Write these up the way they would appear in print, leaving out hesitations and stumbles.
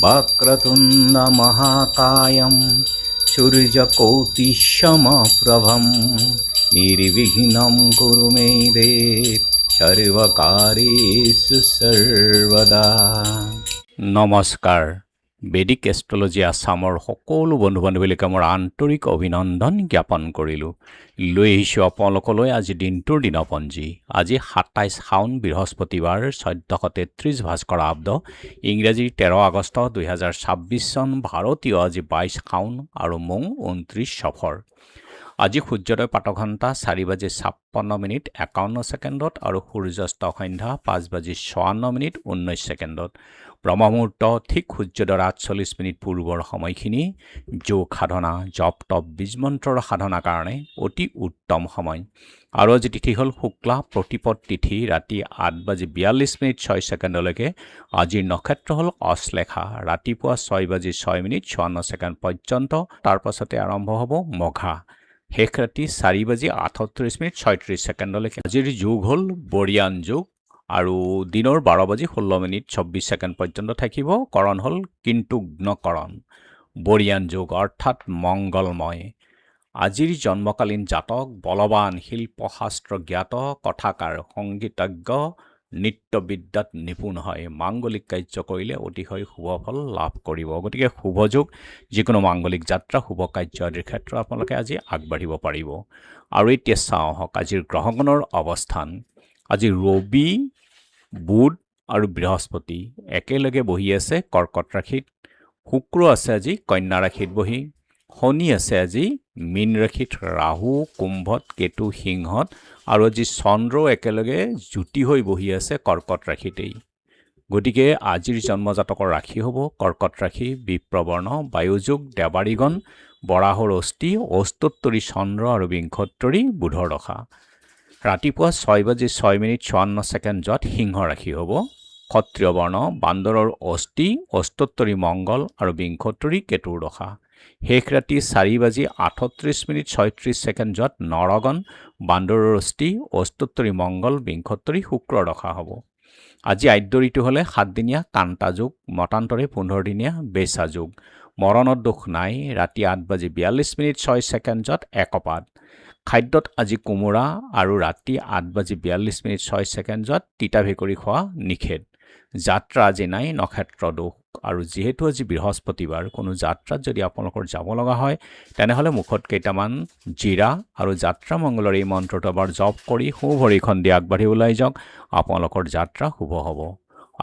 वक्रतुण्ड महाकायं सूर्यकोटिसमप्रभं निर्विघ्नं कुरु मे देव सर्वकार्येषु सर्वदा। নমস্কাৰ। বেদিক এষ্ট্ৰলজি আছামৰ সকলো বন্ধু বান্ধৱীলৈকে মোৰ আন্তৰিক অভিনন্দন জ্ঞাপন কৰিলোঁ। লৈ আহিছোঁ আপোনালোকলৈ আজি দিনটোৰ দিনপঞ্জী। আজি 27 শাওন বৃহস্পতিবাৰ 1433 ভাস্কৰ আব্দ, ইংৰাজী 13 আগষ্ট 2026 চন, ভাৰতীয় আজি 22 শাওন আৰু মৌ 29 সফৰ। আজি সূৰ্যোদয় প্ৰাতঃঘণ্টা 4:56 আৰু সূৰ্যাস্ত সন্ধ্যা 5:56 ব্ৰহ্মমুহূৰ্ত ঠিক সূৰ্যোদয়ৰ 48 পূৰ্বৰ সময়খিনি যোগ সাধনা, জপ তপ, বীজমন্ত্ৰৰ সাধনাৰ কাৰণে অতি উত্তম সময়। আৰু আজি তিথি হ'ল শুক্লা প্ৰতিপদ তিথি, ৰাতি 8:42 আজিৰ নক্ষত্ৰ হ'ল অশ্লেষা, ৰাতিপুৱা 6:06 পৰ্যন্ত। তাৰ পাছতে আৰম্ভ হ'ব মঘা, শেষ ৰাতি 4:38 আজিৰ যোগ হ'ল বৰিয়ান যোগ আৰু দিনৰ 12:16 পৰ্যন্ত থাকিব। কৰণ হ'ল কিন্তুগ্নকৰণ। বৰিয়ান যোগ অৰ্থাৎ মংগলময়। আজিৰ জন্মকালীন জাতক বলৱান, শিল্পশাস্ত্ৰ জ্ঞাত, কথাকাৰ, সংগীতজ্ঞ, নৃত্যবিদ্যাত নিপুণ হয়। মাংগলিক কাৰ্য কৰিলে অতিশয় শুভ ফল লাভ কৰিব। গতিকে শুভযোগ, যিকোনো মাংগলিক যাত্ৰা, শুভ কাৰ্য আদিৰ ক্ষেত্ৰত আপোনালোকে আজি আগবাঢ়িব পাৰিব। আৰু এতিয়া চাওঁ আহক আজিৰ গ্ৰহগণৰ অৱস্থান। আজি ৰবি, বুধ আৰু বৃহস্পতি একেলগে বহি আছে কৰ্কট ৰাশিত। শুক্ৰ আছে আজি কন্যা ৰাশিত বহি। শনি আছে আজি মীন ৰাশিত, ৰাহু কুম্ভত, কেতু সিংহত, আৰু আজি চন্দ্ৰ একেলগে যুতি হৈ বহি আছে কৰ্কট ৰাশিতেই। গতিকে আজিৰ জন্মজাতকৰ ৰাশি হ'ব কৰ্কট ৰাশি, বিপ্ৰবৰ্ণ, বায়ুযোগ, দেৱাৰীগণ, বৰাহৰ অস্থি, অস্তোত্তৰী চন্দ্ৰ আৰু বিংশোত্তৰী বুধৰ দশা। ৰাতিপুৱা 6:06 সিংহ ৰাশি হ'ব। ক্ষত্ৰিয় বৰ্ণ, বান্দৰৰ অস্থি, অস্তোত্তৰী মংগল আৰু বিংশোত্তৰী কেতুৰ দশা। শেষ ৰাতি 4:38 নৰগণ, বান্দৰৰ অস্থি, অস্তোত্তৰী মংগল, বিংশোত্তৰী শুক্ৰৰ দশা হ'ব। আজি আদ্য ঋতু হ'লে 7 দিনীয়া কান্তা যোগ, মতান্তৰে 15 দিনীয়া বেচা যোগ। মৰণৰ দোষ নাই। ৰাতি 8:42 একপাত। খাদ্যত আজি কোমোৰা আৰু ৰাতি 8:42 তিতা ভেকুৰী খোৱা নিষেধ। যাত্ৰা আজি নাই, নক্ষত্ৰ দোষ। আৰু যিহেতু আজি বৃহস্পতিবাৰ, কোনো যাত্ৰাত যদি আপোনালোকৰ যাব লগা হয় তেনেহ'লে মুখত কেইটামান জিৰা আৰু যাত্ৰা মংগলৰ এই মন্ত্ৰটো এবাৰ জপ কৰি সোঁভৰিখন দি আগবাঢ়ি ওলাই যাওক, আপোনালোকৰ যাত্ৰা শুভ হ'ব।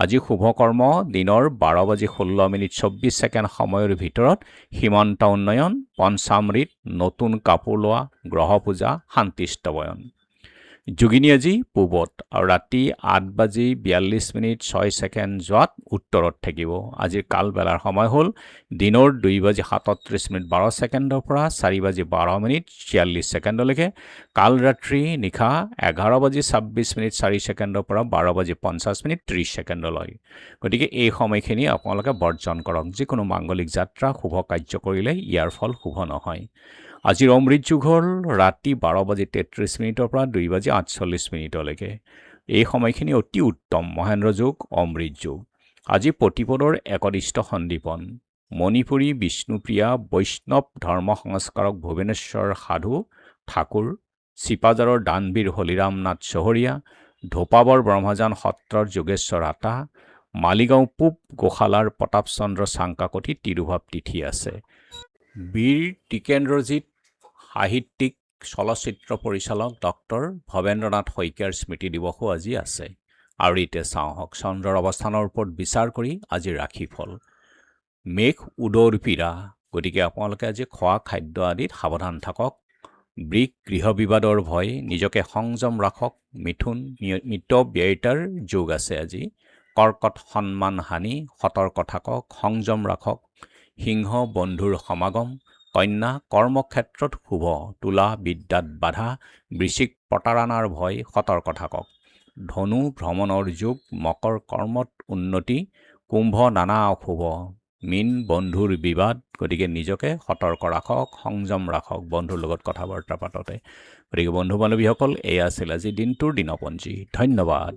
আজি শুভ কৰ্ম দিনৰ 12:16 সময়ৰ ভিতৰত সীমন্ত উন্নয়ন, পঞ্চামৃত, নতুন কাপোৰ লোৱা, গ্ৰহ পূজা, শান্তিস্তৱয়ন। যোগিনী আজি পূবত আৰু ৰাতি 8:42 উত্তৰত থাকিব। আজিৰ কালবেলাৰ সময় হ'ল দিনৰ 2:37 পৰা 4:12 কাল ৰাত্ৰি নিশা 11:26 পৰা 12:50 গতিকে এই সময়খিনি আপোনালোকে বৰ্জন কৰক। যিকোনো মাংগলিক যাত্ৰা, শুভ কাৰ্য কৰিলে ইয়াৰ ফল শুভ নহয়। আজিৰ অমৃত যুগ হ'ল ৰাতি 12:33 পৰা 2:48। এই সময়খিনি অতি উত্তম মহেন্দ্ৰ যোগ, অমৃত যোগ। আজি প্ৰতিপদৰ একদিষ্ট সন্দীপন। মণিপুৰী বিষ্ণুপ্ৰিয়া বৈষ্ণৱ ধৰ্ম সংস্কাৰক ভুৱনেশ্বৰ সাধু ঠাকুৰ, চিপাজাৰৰ দানবীৰ হলিৰাম নাথ চহৰীয়া, ধোপাবৰ ব্ৰহ্মজান সত্ৰৰ যোগেশ্বৰ আতা, মালিগাঁও পূব গোশালাৰ প্ৰতাপ চন্দ্ৰ চাংকাকতি তিৰুভাৱ তিথি আছে। বীৰ টিকেন্দ্ৰজিৎ সাহিত্যিক, চলচ্চিত্ৰ পৰিচালক ডক্টৰ ভৱেন্দ্ৰনাথ শইকীয়াৰ স্মৃতি দিৱসো আজি আছে। আৰু এতিয়া চাওঁ আহক চন্দ্ৰৰ অৱস্থানৰ ওপৰত বিচাৰ কৰি আজিৰ ৰাশিফল। মেঘ উদৰ পীড়া, গতিকে আপোনালোকে আজি খোৱা খাদ্য আদিত সাৱধান থাকক। বৃষ গৃহ বিবাদৰ ভয়, নিজকে সংযম ৰাখক। মিথুন মৃত ব্যয়িতাৰ যোগ আছে আজি। কৰ্কট সন্মান হানি, সতৰ্ক থাকক, সংযম ৰাখক। সিংহ বন্ধুৰ সমাগম। কন্যা কৰ্মক্ষেত্ৰত শুভ। তুলা বিদ্যাত বাধা। বৃশ্চিক প্ৰতাৰণাৰ ভয়, সতৰ্ক থাকক। ধনু ভ্ৰমণৰ যোগ। মকৰ কৰ্মত উন্নতি। কুম্ভ নানা অশুভ। মীন বন্ধুৰ বিবাদ, গতিকে নিজকে সতৰ্ক ৰাখক, সংযম ৰাখক বন্ধুৰ লগত কথা বাৰ্তা পাতোঁতে। গতিকে বন্ধু বান্ধৱীসকল, এয়া আছিল আজি দিনটোৰ দিনপঞ্জী। ধন্যবাদ।